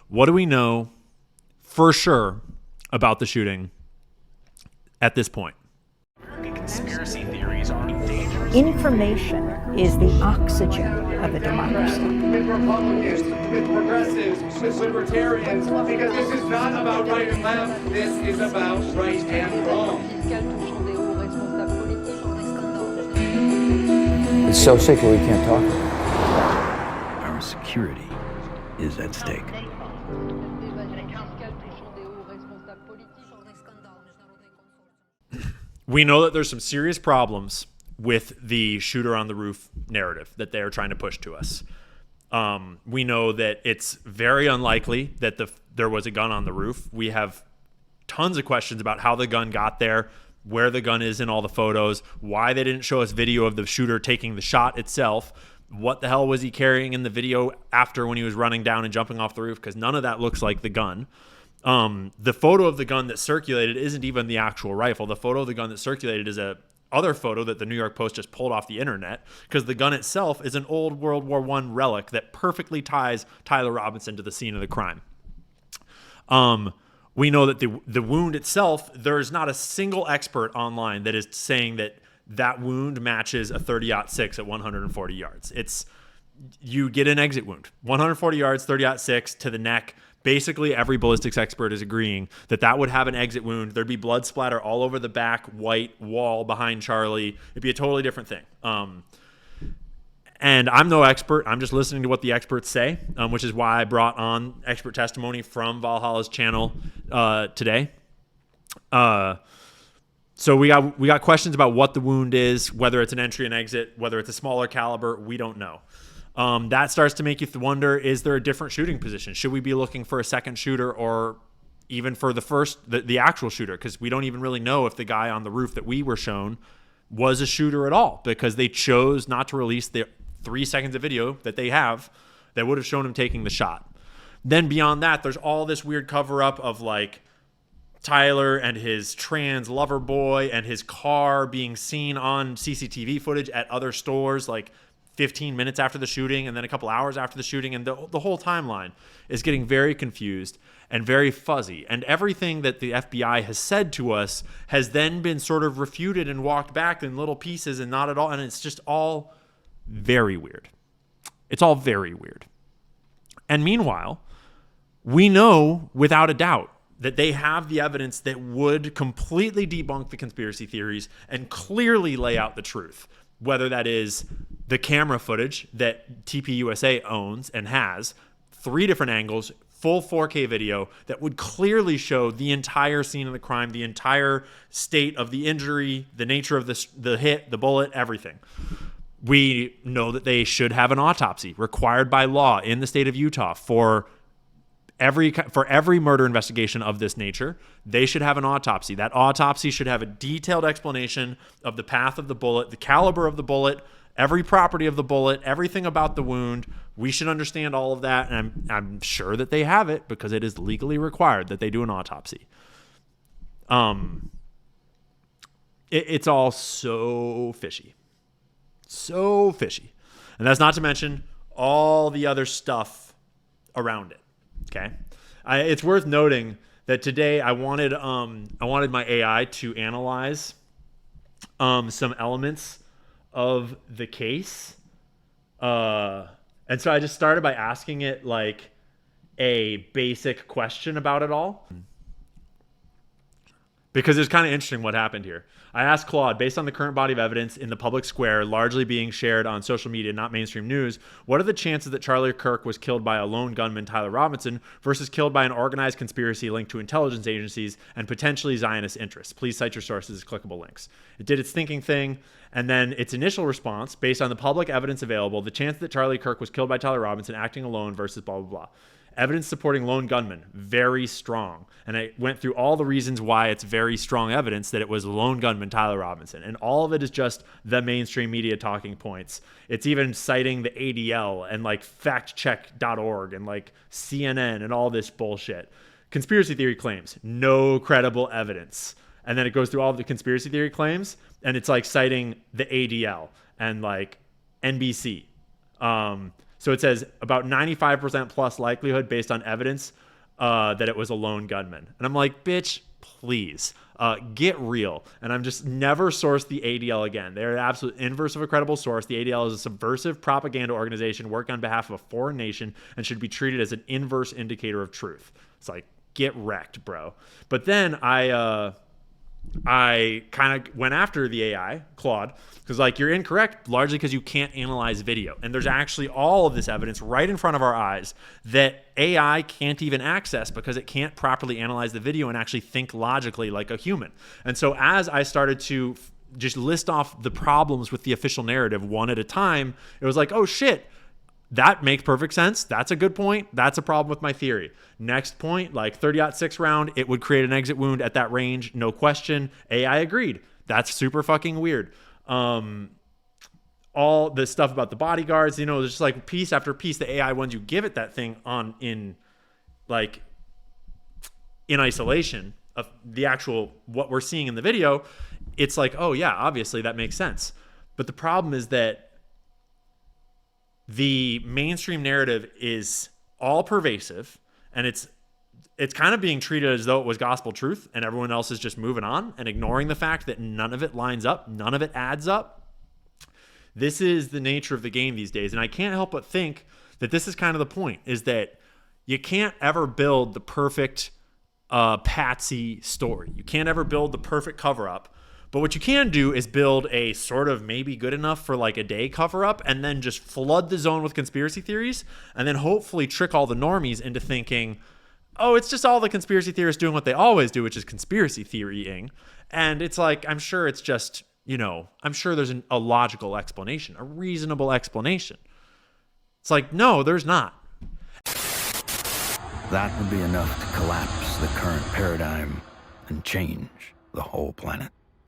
What do we know for sure about the shooting at this point? Conspiracy theories are dangerous. Information is the oxygen of a democracy. With Republicans, with progressives, with libertarians, because this is not about right and left, this is about right and wrong. It's so secret we can't talk. Our security is at stake. We know that there's some serious problems with the shooter on the roof narrative that they are trying to push to us. We know that it's very unlikely that there was a gun on the roof. We have tons of questions about how the gun got there, where the gun is in all the photos, why they didn't show us video of the shooter taking the shot itself. What the hell was he carrying in the video after when he was running down and jumping off the roof? Because none of that looks like the gun. The photo of the gun that circulated isn't even the actual rifle. The photo of the gun that circulated is a other photo that the New York Post just pulled off the internet, because the gun itself is an old World War I relic that perfectly ties Tyler Robinson to the scene of the crime. We know that the wound itself, there's not a single expert online that is saying that wound matches a 30-06 at 140 yards. You get an exit wound, 140 yards, 30-06 to the neck. Basically, every ballistics expert is agreeing that would have an exit wound. There'd be blood splatter all over the back white wall behind Charlie. It'd be a totally different thing. And I'm no expert. I'm just listening to what the experts say, which is why I brought on expert testimony from Valhalla's channel today. So we got questions about what the wound is, whether it's an entry and exit, whether it's a smaller caliber. We don't know. That starts to make you wonder, is there a different shooting position? Should we be looking for a second shooter, or even for the actual shooter? Because we don't even really know if the guy on the roof that we were shown was a shooter at all, because they chose not to release the 3 seconds of video that they have that would have shown him taking the shot. Then beyond that, there's all this weird cover up of like Tyler and his trans lover boy and his car being seen on CCTV footage at other stores, like 15 minutes after the shooting and then a couple hours after the shooting. And the whole timeline is getting very confused and very fuzzy. And everything that the FBI has said to us has then been sort of refuted and walked back in little pieces and not at all. And it's just all very weird. It's all very weird. And meanwhile, we know without a doubt that they have the evidence that would completely debunk the conspiracy theories and clearly lay out the truth. Whether that is the camera footage that TPUSA owns and has, 3 different angles, full 4K video that would clearly show the entire scene of the crime, the entire state of the injury, the nature of the hit, the bullet, everything. We know that they should have an autopsy required by law in the state of Utah for every murder investigation of this nature. They should have an autopsy. That autopsy should have a detailed explanation of the path of the bullet, the caliber of the bullet, every property of the bullet, everything about the wound. We should understand all of that, and I'm sure that they have it because it is legally required that they do an autopsy. It's all so fishy. So fishy. And that's not to mention all the other stuff around it. Okay. It's worth noting that today I wanted my AI to analyze some elements of the case. And so I just started by asking it like a basic question about it all, because it's kind of interesting what happened here. I asked Claude, based on the current body of evidence in the public square, largely being shared on social media, not mainstream news, what are the chances that Charlie Kirk was killed by a lone gunman, Tyler Robinson, versus killed by an organized conspiracy linked to intelligence agencies and potentially Zionist interests? Please cite your sources as clickable links. It did its thinking thing, and then its initial response, based on the public evidence available, the chance that Charlie Kirk was killed by Tyler Robinson acting alone versus blah, blah, blah. Evidence supporting lone gunman, very strong. And I went through all the reasons why it's very strong evidence that it was lone gunman Tyler Robinson. And all of it is just the mainstream media talking points. It's even citing the ADL and like factcheck.org and like CNN and all this bullshit. Conspiracy theory claims, no credible evidence. And then it goes through all of the conspiracy theory claims, and it's like citing the ADL and like NBC. So it says about 95% plus likelihood based on evidence that it was a lone gunman. And I'm like, bitch, please get real. And I'm just never sourced the ADL again. They're the absolute inverse of a credible source. The ADL is a subversive propaganda organization working on behalf of a foreign nation and should be treated as an inverse indicator of truth. It's like, get wrecked, bro. But then I kind of went after the AI, Claude, because like you're incorrect largely because you can't analyze video. And there's actually all of this evidence right in front of our eyes that AI can't even access because it can't properly analyze the video and actually think logically like a human. And so as I started to just list off the problems with the official narrative one at a time, it was like, oh shit, that makes perfect sense. That's a good point. That's a problem with my theory. Next point, like 30-06 round, it would create an exit wound at that range. No question. AI agreed. That's super fucking weird. All this stuff about the bodyguards, you know, there's just like piece after piece, the AI ones you give it that thing on in isolation of the actual, what we're seeing in the video. It's like, oh yeah, obviously that makes sense. But the problem is that the mainstream narrative is all pervasive, and it's kind of being treated as though it was gospel truth, and everyone else is just moving on and ignoring the fact that none of it lines up, none of it adds up. This is the nature of the game these days, and I can't help but think that this is kind of the point, is that you can't ever build the perfect patsy story. You can't ever build the perfect cover-up. But what you can do is build a sort of maybe good enough for like a day cover up and then just flood the zone with conspiracy theories and then hopefully trick all the normies into thinking, oh, it's just all the conspiracy theorists doing what they always do, which is conspiracy theorying. And it's like, I'm sure it's just, you know, I'm sure there's a logical explanation, a reasonable explanation. It's like, no, there's not. That would be enough to collapse the current paradigm and change the whole planet.